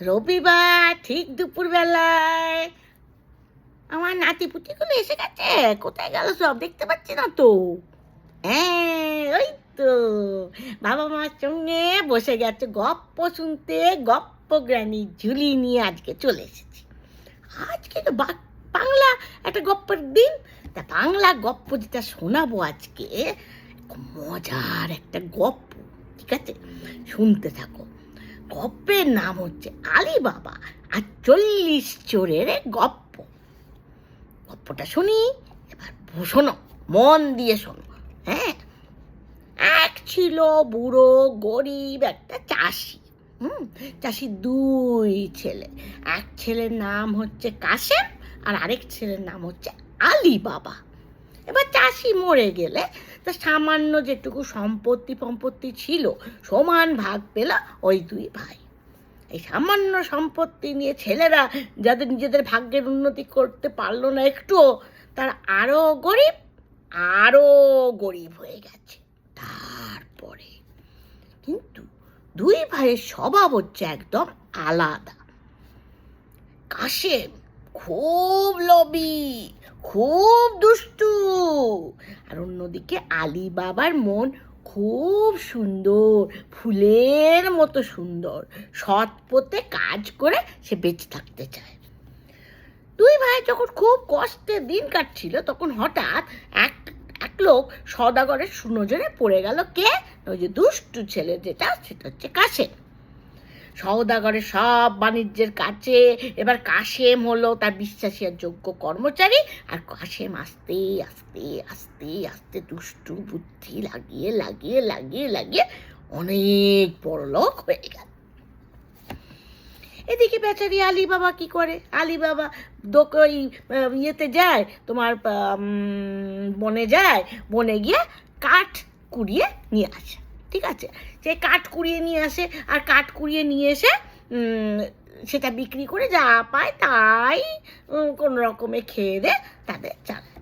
রবিবার ঠিক দুপুরবেলায় আমার নাতিপুতিগুলো এসে গেছে। কোথায় গেল সব দেখতে পাচ্ছি না তো। হ্যাঁ, ওই তো বাবা মার সঙ্গে বসে গেছে গপ্প শুনতে। গপ্প গ্রানি ঝুলি নিয়ে আজকে চলে এসেছি। আজকে তো বাংলা একটা গপ্পের দিন। তা বাংলা গপ্প যেটা শোনাবো আজকে, খুব মজার একটা গপ্প। ঠিক আছে, শুনতে থাকো। গপ্পের নাম হচ্ছে আলী বাবা আর 40 চোরের গপ্প। গপ্পটা শুনি, এবার শোনো, মন দিয়ে শোনো। হ্যাঁ, এক ছিল বুড়ো গরিব একটা চাষি। চাষির 2 ছেলে। এক ছেলের নাম হচ্ছে কাশেম আর আরেক ছেলের নাম হচ্ছে আলী বাবা। এবার চাষি মরে গেলে তা সামান্য যেটুকু সম্পত্তি ছিল সমান ভাগ পেল ওই 2 ভাই। এই সামান্য সম্পত্তি নিয়ে ছেলেরা যাদের নিজেদের ভাগ্যের উন্নতি করতে পারলো না একটুও, তারা আরো গরিব হয়ে গেছে। তারপরে কিন্তু 2 ভাইয়ের স্বভাব হচ্ছে একদম আলাদা। কাশেম খুব লোভী, খুব দুষ্টু, আর অন্যদিকে আলী বাবার মন খুব সুন্দর, ফুলের মতো সুন্দর। সৎ পথে কাজ করে সে বেঁচে থাকতে চায়। 2 ভাই যখন খুব কষ্টে দিন কাটছিল, তখন হঠাৎ এক লোক সওদাগরের সুনজরে পড়ে গেল। কে? ওই যে দুষ্টু ছেলে সেটা হচ্ছে কাশেম। সওদাগরের সব বাণিজ্যের কাছে এবার কাশেম হলো তার বিশ্বাসী আর যোগ্য কর্মচারী। আর কাশেম আস্তে আস্তে আস্তে আস্তে দুষ্টু বুদ্ধি লাগিয়ে অনেক বড়লোক হয়ে গেল। এদিকে বেচারি আলী বাবা কি করে? আলী বাবা ওই ইয়েতে যায়, তোমার বনে গিয়ে কাঠ কুড়িয়ে নিয়ে আসে। ঠিক আছে, সে কাঠ কুড়িয়ে নিয়ে আসে, আর কাঠ কুড়িয়ে নিয়ে এসে সেটা বিক্রি করে যা পায় তাই কোনো রকমে খেয়ে দে তাদের চালায়।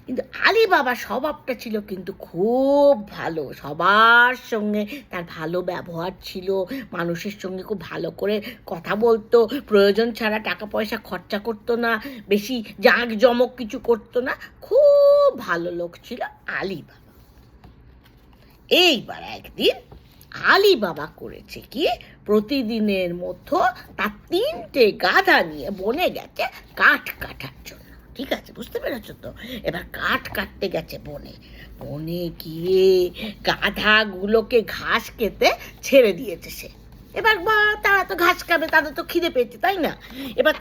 কিন্তু আলী বাবার স্বভাবটা ছিল কিন্তু খুব ভালো। সবার সঙ্গে তার ভালো ব্যবহার ছিল, মানুষের সঙ্গে খুব ভালো করে কথা বলতো, প্রয়োজন ছাড়া টাকা পয়সা খরচা করতো না, বেশি জাঁকজমক কিছু করতো না। খুব ভালো লোক ছিল আলী বাবা। এইবার একদিন আলী বাবা করেছে কি, প্রতিদিনের মতো তার 3টে গাধা নিয়ে বনে গেছে কাঠ কাটার জন্য। ঠিক আছে, বুঝতে পেরেছো তো? এবার কাঠ কাটতে গেছে বনে গিয়ে গাধাগুলোকে ঘাস খেতে ছেড়ে দিয়েছে সে। এবার তারা তো ঘাস খাবে, তাদের তো খিদে পেয়েছে, তাই না? এবার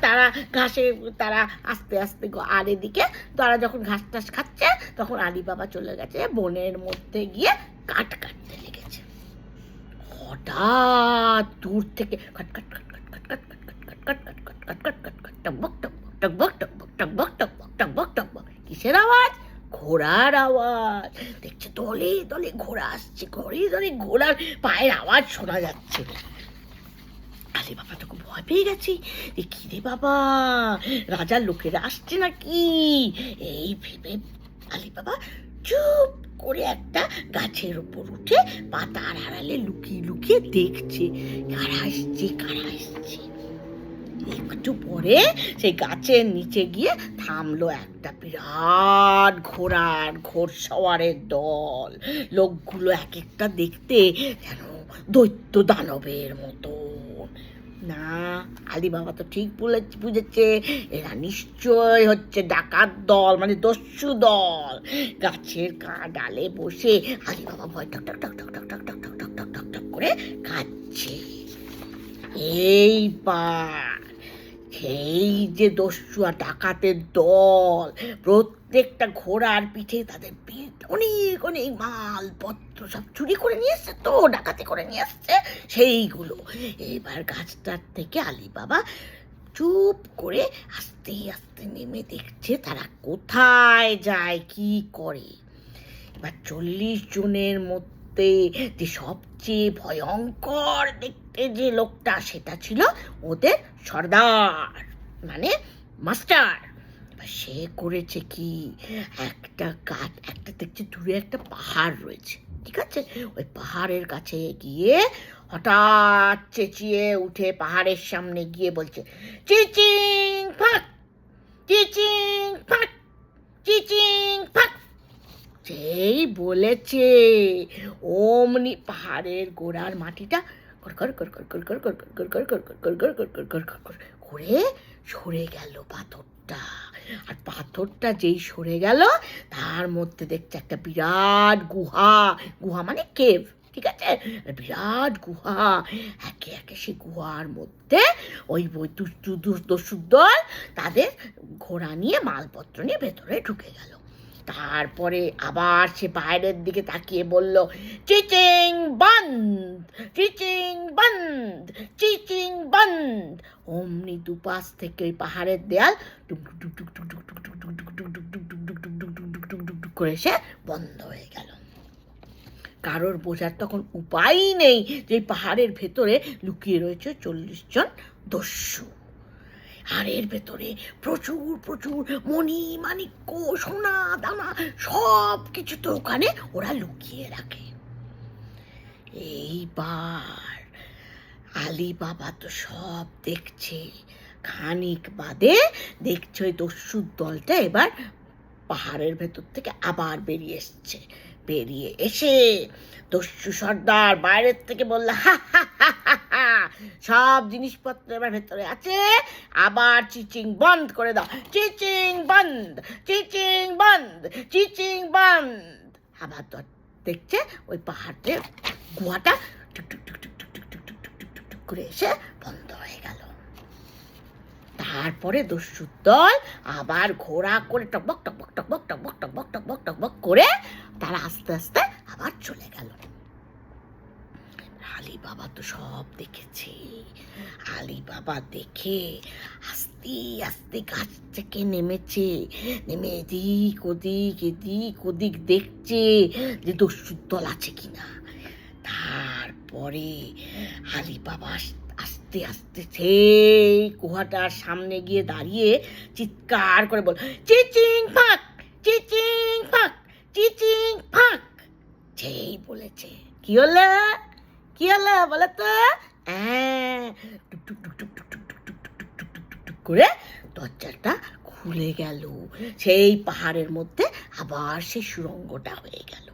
তারা আস্তে আস্তে, আর এদিকে তারা যখন ঘাস টাস খাচ্ছে, তখন আলী বাবা চলে গেছে বনের মধ্যে গিয়ে কাঠ কাটতে লেগেছে। হঠাৎ দূর থেকে খটখট খটখট খটখট খটখট খটখট খটখট খটখট টকবক টকবক টকবক টকবক টকবক টকবক টকবক টকবক। কিসের আওয়াজ? ঘোড়ার আওয়াজ। দেখছে দলে দলে ঘোড়া আসছে, ঘোড়ার পায়ের আওয়াজ শোনা যাচ্ছে। আলী বাবা তো খুব ভয় পেয়ে গেছে। কি রে বাবা, রাজার লোকেরা আসছে নাকি? এই ভেবে আলী বাবা চুপ করে একটা গাছের উপর উঠে পাতার আড়ালে লুকিয়ে দেখছে কারা আসছে। একটু পরে সেই গাছের নিচে গিয়ে থামলো একটা বিরাট ঘোড়সওয়ারের দল। লোকগুলো এক একটা দেখতে যেন দৈত্য দানবের মতো। না, আলী বাবা তো ঠিক বুঝেছে, এরা নিশ্চয় হচ্ছে ডাকাত দল, মানে দস্যু দল। গাছের ডালে বসে আলী বাবা ভয় টক টক টক টক টক টক টক টক টক টক টক টক করে কাঁদছে। এইবার সেই যে দস্যু আর ডাকাতের দল, প্রত্যেকটা ঘোড়ার পিঠে তাদের অনেক অনেক মালপত্র সব চুরি করে নিয়ে এসছে, তো ডাকাতি করে নিয়ে আসছে সেইগুলো। এবার গাছটার থেকে আলী বাবা চুপ করে আস্তে আস্তে নেমে দেখছে তারা কোথায় যায়, কি করে। এবার 40 জনের মধ্যে যে সবচেয়ে ভয়ঙ্কর দেখতে যে লোকটা, সেটা ছিল ওদের সর্দার, মানে মাস্টার। সে করেছে কি, একটা দেখছে দূরে একটা পাহাড় রয়েছে। ঠিক আছে, ওই পাহাড়ের কাছে গিয়ে হঠাৎ চেঁচিয়ে উঠে পাহাড়ের সামনে গিয়ে বলছে, চিচিং ফাক, চিচিং ফাক, চিচিং ফাক। যেই বলেছে অমনি পাহাড়ের গোড়ার মাটিটা করে সরে গেল পাথরটা। আর পাথরটা যেই সরে গেল তার মধ্যে দেখছে একটা বিরাট গুহা, গুহা মানে কেভ, ঠিক আছে, বিরাট গুহা। একে একে সে গুহার মধ্যে ওই দস্যুর দল তাদের ঘোড়া নিয়ে মালপত্র নিয়ে ভেতরে ঢুকে গেল। তারপরে আবার সে বাইরের দিকে তাকিয়ে বলল, চিচিং বন্ধ, চিচিং বন্ধ, চিচিং বন্ধ। অমনি দুপাশ থেকে ওই পাহাড়ের দেয়াল করে সে বন্ধ হয়ে গেল। কারোর বোঝার তখন উপায়ই নেই যে পাহাড়ের ভেতরে লুকিয়ে রয়েছে 40 জন দস্যু। আর এর ভেতরে প্রচুর প্রচুর মণি মাণিক্য সোনা দানা সব কিছু তো ওখানে ওরা লুকিয়ে রাখে। এইবার আলী বাবা তো সব দেখছে। খানিক বাদে দেখছে ওই দস্যুর দলটা এবার পাহাড়ের ভেতর থেকে আবার বেরিয়ে এসছে। বেরিয়ে এসে দস্যু সর্দার বাইরের থেকে বলল, হা হা হা হা হা, সব জিনিসপত্র এবার ভেতরে আছে, আবার চিচিং বন্ধ করে দাও, চিচিং বন্ধ, চিচিং বন্ধ, চিচিং বন্ধ। আবার দেখছে ওই পাহাড়ের গুহাটা টুক টুক টুক টুক টুক টুক টুক টুক টুক টুক টুক করে এসে বন্ধ হয়ে গেল। তারপরে দস্যুর দল আবার ঘোড়া করে টকবক টকবক টকবক টকবক টকবক টকবক টকবক করে তারা আস্তে আস্তে আবার চলে গেল। আলী বাবা তো সব দেখেছে। আলী বাবা দেখে আস্তে আস্তে গাছ থেকে নেমেছে, নেমে এদিক ওদিক দেখছে যে দস্যুর দল আছে কিনা। তারপরে আলী বাবা আস্তে আস্তে সেই গুহাটার সামনে গিয়ে দাঁড়িয়ে চিৎকার করে বল, চিচিং ফাক, চিচিং ফাক, চিচিং ফাক। যেই বলেছে, কি হলো কি হলো বলো তো, টুক টুক টুক টুক টুক টুক টুক টুক টুক টুক টুক টুক টুক করে দরজাটা খুলে গেল। সেই পাহাড়ের মধ্যে আবার সেই সুড়ঙ্গটা হয়ে গেল।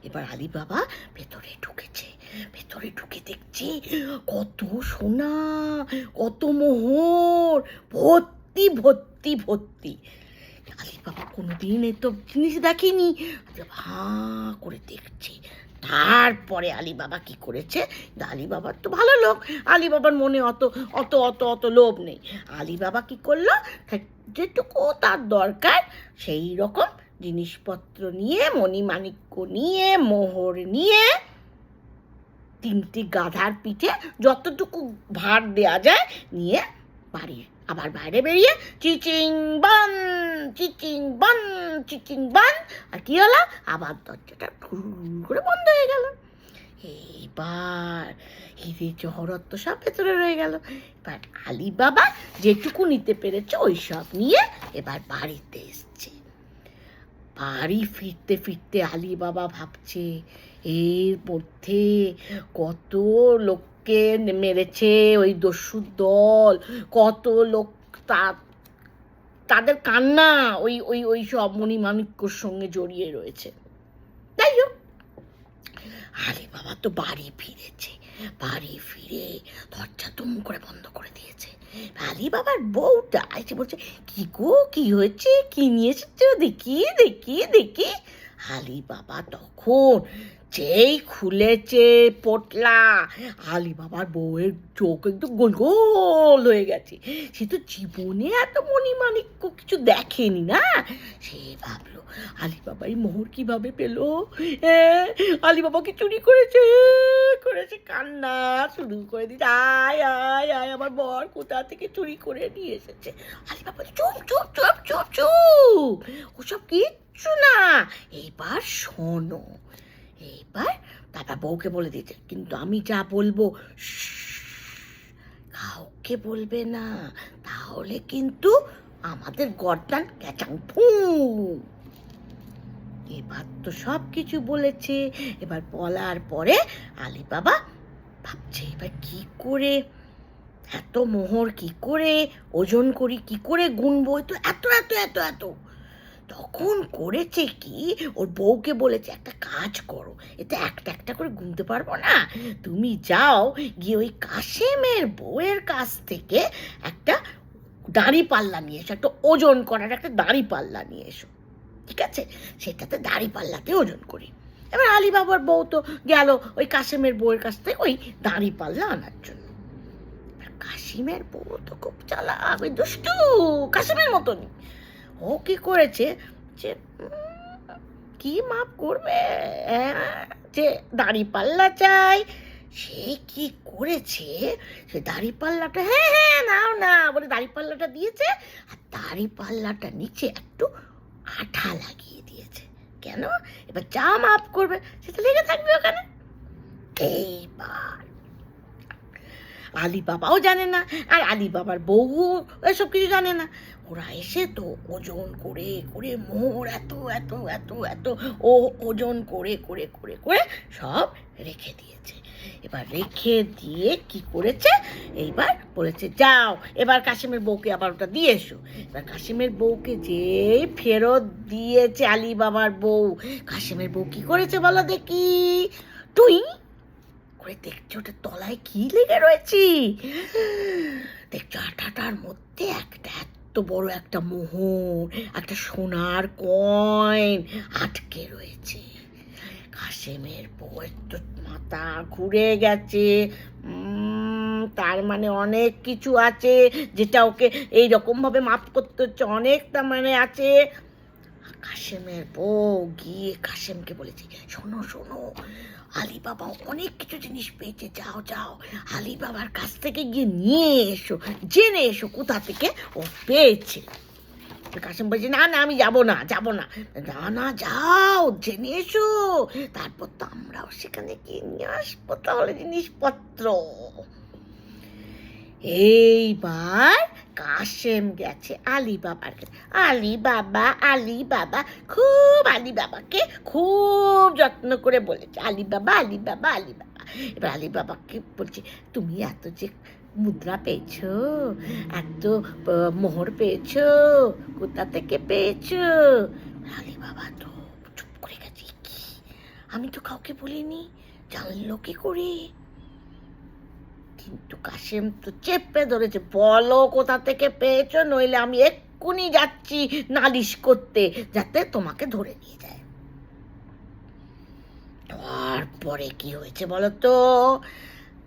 এবার আলী বাবা ভেতরে ঢুকেছে। ভেতরে ঢুকে দেখছি কত সোনা, কত মোহর, ভর্তি ভর্তি ভর্তি। আলী বাবা কোনোদিন এত জিনিস দেখেনি, হাঁ করে দেখছে। তারপরে আলী বাবা কি করেছে, আলী বাবার তো ভালো লোক, আলী বাবার মনে অত অত অত অত লোভ নেই। আলী বাবা কি করলো, যেটুকু তার দরকার সেই রকম জিনিসপত্র নিয়ে, মণিমাণিক্য নিয়ে, মোহর নিয়ে, 3টি গাধার পিঠে যতটুকু ভার দেয়া যায় নিয়ে বাড়ি আবার বাইরে বেরিয়ে চিচিং বান, চিচিং বান, চিচিং বান। আর কি হলো, আবার দরজাটা করে বন্ধ হয়ে গেল। এইবার হিরে জহরত তো সব ভেতরে রয়ে গেল। এবার আলী বাবা যেটুকু নিতে পেরেছে ওই সব নিয়ে এবার বাড়িতে এসছে। বাড়ি ফিরতে ফিরতে আলী বাবা ভাবছে, এর মধ্যে কত লোককে মেরেছে ওই দস্যুর দল, কত লোক তাদের কান্না ওই ওই ওই সব মণিমাণিক্যর সঙ্গে জড়িয়ে রয়েছে। তাই হোক, আলী বাবা তো বাড়ি ফিরেছে। বাড়ি ফিরে দরজা তুম করে বন্ধ করে দিয়েছে। আলী বাবার বউটা এসে বলছে, কি গো, কি হয়েছে, কি নিয়ে এসেছো, দেখি দেখি দেখি। আলী বাবা তখন যেই খুলেছে পোটলা, আলী বাবার বউয়ের চোখ একদম গোল গোল হয়ে গেছে। সে তো জীবনে এত মণিমাণিক্য কিছু দেখেনি না। সে ভাবলো, আলী বাবা এই মোহর কিভাবে পেলো, আলী বাবা কি চুরি করেছে, করেছে, কান্না শুরু করে দিচ্ছে, আয় আয় আয় আমার বর কোথা থেকে চুরি করে নিয়ে এসেছে। আলী বাবা চুপ চুপ চুপ চুপ চুপ, ওসব কিচ্ছু না, এইবার শোনো। এইবার দাদা বউকে বলে দিয়েছে, কিন্তু আমি যা বলবো কাউকে বলবে না, তাহলে কিন্তু আমাদের গর্দান ক্যাচাং ফু। এবার তো সব কিছু বলেছে। এবার বলার পরে আলী বাবা ভাবছে, এবার কি করে এত মোহর কি করে ওজন করি, কি করে গুনবো, তো এত এত এত এত। তখন করেছে কি, ওর বউকে বলেছে একটা কাজ করো, এতে একটা একটা করে গুনতে পারবো না, তুমি যাও গিয়ে ওই কাশেমের বউয়ের কাছ থেকে একটা দাড়ি পাল্লা নিয়ে এসো, একটা ওজন করার একটা দাড়ি পাল্লা নিয়ে এসো, ঠিক আছে, সেটাতে দাড়ি পাল্লাতে ওজন করি। এবার আলী বাবার বউ তো গেল ওই কাশেমের বউয়ের কাছ থেকে ওই দাড়ি পাল্লা আনার জন্য। কাশিমের বউ তো খুব চালাক, ওই দুষ্টু কাশিমের মতনই। ও কি করেছে, যে কি মাপ করবে, যে দাড়ি পাল্লা চাই, সে কি করেছে, সে দাড়ি পাল্লাটা হ্যাঁ হ্যাঁ নাও না বলে দাড়ি পাল্লাটা দিয়েছে, আর দাড়ি পাল্লাটা নিচে একটু আঠা লাগিয়ে দিয়েছে। কেন, এবার যা মাপ করবে সেটা লেগে থাকবে ওখানে। এইবার আলী বাবাও জানে না, আর আলী বাবার বউও এসব কিছু জানে না। ওরা এসে তো ওজন করে করে মোহর এত এত এত এত ও ওজন করে করে করে করে সব রেখে দিয়েছে। এবার রেখে দিয়ে কি করেছে, এইবার বলেছে যাও এবার কাশিমের বউকে আবার ওটা দিয়ে এসো। এবার কাশিমের বউকে যে ফেরত দিয়েছে আলী বাবার বউ, কাশিমের বউ কি করেছে বলো দেখি, তুই করে দেখছো ওটার তলায় কি লেগে রয়েছি, দেখছো আটাটার মধ্যে একটা এত বড় একটা মোহর, একটা সোনার কয়েন আটকে রয়েছে। কাশেমের বউয়ের তো মাথা ঘুরে গেছে, তার মানে অনেক কিছু আছে যেটা ওকে এইরকম ভাবে মাপ করতে হচ্ছে, অনেকটা মানে আছে। কাশেমের বউ গিয়ে কাশেমকে বলেছে, শোনো শোনো, আলী বাবা অনেক কিছু জিনিস পেয়েছে, যাও যাও আলী বাবার কাছ থেকে গিয়ে নিয়ে এসো, জেনে এসো কোথা থেকে ও পেয়েছে। কাশেম বলছে না না আমি যাবো না যাবো না, না না যাও জেনে এসো, তারপর তো আমরাও সেখানে গিয়ে নিয়ে আসবো তাহলে জিনিসপত্র। এইবার কাশেম গেছে আলী বাবার কাছে। আলী বাবা খুব আলী বাবাকে খুব যত্ন করে বলেছে, আলী বাবা আলী বাবা আলী বাবা। এবার আলী বাবাকে বলছে, তুমি এত যে মুদ্রা পেয়েছো, এত মোহর পেয়েছো, কোথা থেকে পেয়েছো? আলী বাবা তো চুপ করে গেছে, কি আমি তো কাউকে বলিনি, জানলো কি করে? কিন্তু কাশেম তো চেপে ধরেছে, বলো কোথা থেকে পেয়েছো, নইলে আমি এক্ষুনি যাচ্ছি নালিশ করতে, যাতে তোমাকে ধরে নিয়ে যায়। তারপরে কি হয়েছে বলতো,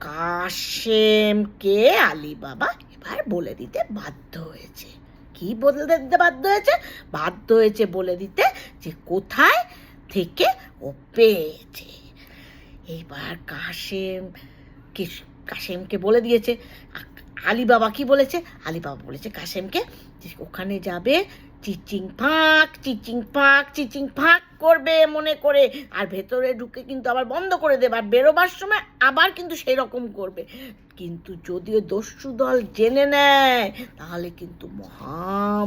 কাশেমকে আলী বাবা এবার বলে দিতে বাধ্য হয়েছে। কি বলে দিতে বাধ্য হয়েছে? বাধ্য হয়েছে বলে দিতে যে কোথায় থেকে ও পেয়েছে। এইবার কাশেমকে বলে দিয়েছে। আলী বাবা কি বলেছে, আলী বাবা বলেছে কাশেমকে ওখানে যাবে, চিচিং ফাঁক করবে মনে করে, আর ভেতরে ঢুকে কিন্তু আবার বন্ধ করে দেবে, আর বেরোবার সময় আবার কিন্তু সেই রকম করবে। কিন্তু যদিও দস্যু দল জেনে নেয় তাহলে কিন্তু মহা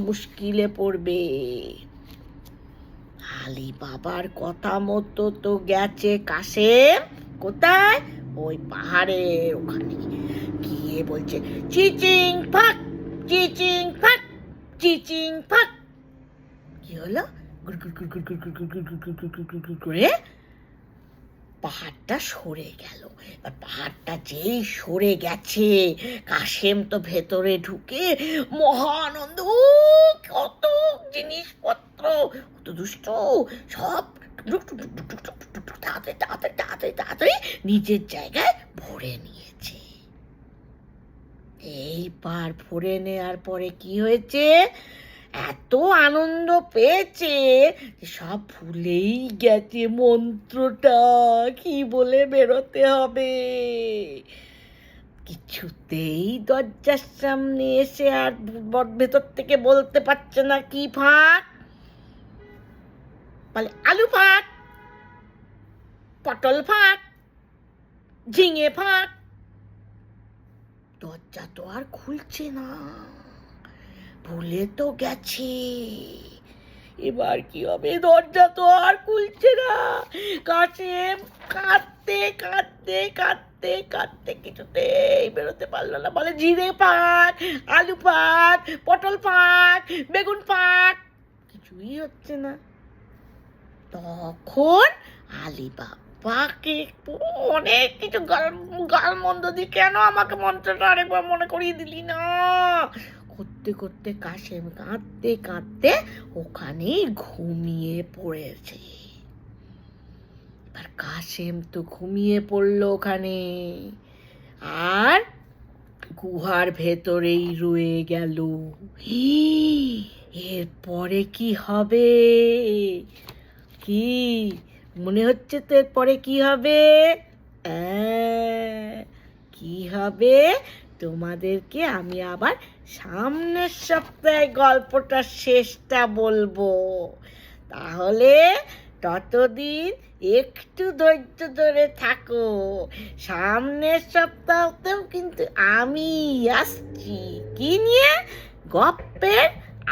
মুশকিলে পড়বে। আলী বাবার কথা মতো তো গেছে কাশেম, কোথায়, ওই পাহাড়ের ওখানে গিয়ে বলছে চিচিং ফাঁক। কি হলো, করে পাহাড়টা সরে গেল। পাহাড়টা যেই সরে গেছে, কাশেম তো ভেতরে ঢুকে মহানন্দ, কত জিনিসপত্র, কত দুষ্ট, সব তাড়াতাড়ি নিজের জায়গায় ভরে নিয়েছে। এইবার ভরে নেওয়ার পরে কি হয়েছে, এত আনন্দ পেয়েছে সব ভুলেই গেছে মন্ত্রটা কি বলে বেরোতে হবে। কিছুতেই দরজার সামনে এসে আর ভেতর থেকে বলতে পারছে না কি ফাঁক, বলে আলু ফাঁক, পটল ফাঁক, ঝিঙে ফাঁক। দরজা তো আর খুলছে না, ভুলে তো গেছে। এবার কি হবে, দরজা তো আর খুলছে না। কাশেম কাঁদতে কাঁদতে কাঁদতে কাঁদতে কাঁদতে কিছুতেই বেরোতে পারলো না। বলে জিরে পাক, আলু পাক, পটল পাক, বেগুন পাক, কিছুই হচ্ছে না। তখন আলী বাবাকে অনেক কিছু গাল মন্দ দিয়ে, কেন আমাকে মন্ত্রটা আরেকবার মনে করিয়ে দিলি না করতে করতে কাশেম কাঁদতে কাঁদতে ওখানেই ঘুমিয়ে পড়েছে। এবার কাশেম তো ঘুমিয়ে পড়লো ওখানে, আর গুহার ভেতরেই রয়ে গেল। এরপরে কি হবে? কি মনে হচ্ছে তো এরপরে কি হবে? কি হবে তোমাদেরকে আমি আবার সামনের সপ্তাহে গল্পটা শেষটা বলবো। তাহলে ততদিন একটু ধৈর্য ধরে থাকো। সামনের সপ্তাহতেও কিন্তু আমি আসছি। কি নিয়ে? গপ্পের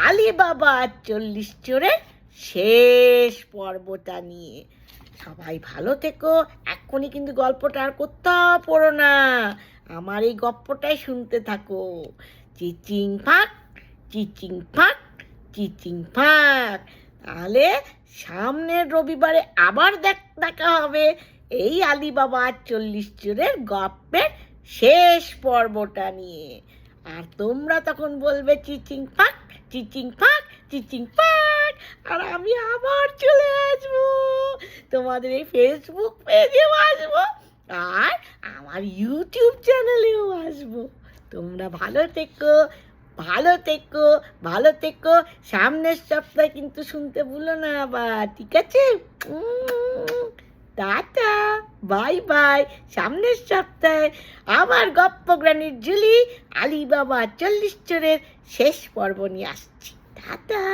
আলী বাবা 40 চোরের শেষ পর্বটা নিয়ে। সবাই ভালো থেকো। এক্ষুনি কিন্তু গল্পটা আর কোথাও পড়ো না, আমার এই গপ্পটাই শুনতে থাকো। চিচিং ফাঁক, চিচিং ফাঁক, চিচিং ফাঁক। তাহলে সামনের রবিবারে আবার দেখা হবে এই আলী বাবা 40 চোরের গপ্পের শেষ পর্বটা নিয়ে। আর তোমরা তখন বলবে চিচিং ফাঁক, চিচিং ফাঁক, চিচিং ফাঁক। আর আমি আবার চলে আসবো তোমাদের এই ফেসবুক পেজেও আসবো, আর আমার ইউটিউব চ্যানেলেও আসবো। তোমরা ভালো থেকো, ভালো থেকো, ভালো থেকো। সামনের সপ্তাহে কিন্তু শুনতে ভুলো না আবার, ঠিক আছে? Tata, bye bye. সামনের সপ্তাহে আবার গপ্প গ্রানির ঝুলি আলী বাবা 40 চোরের শেষ পর্ব নিয়ে আসছি। টাটা।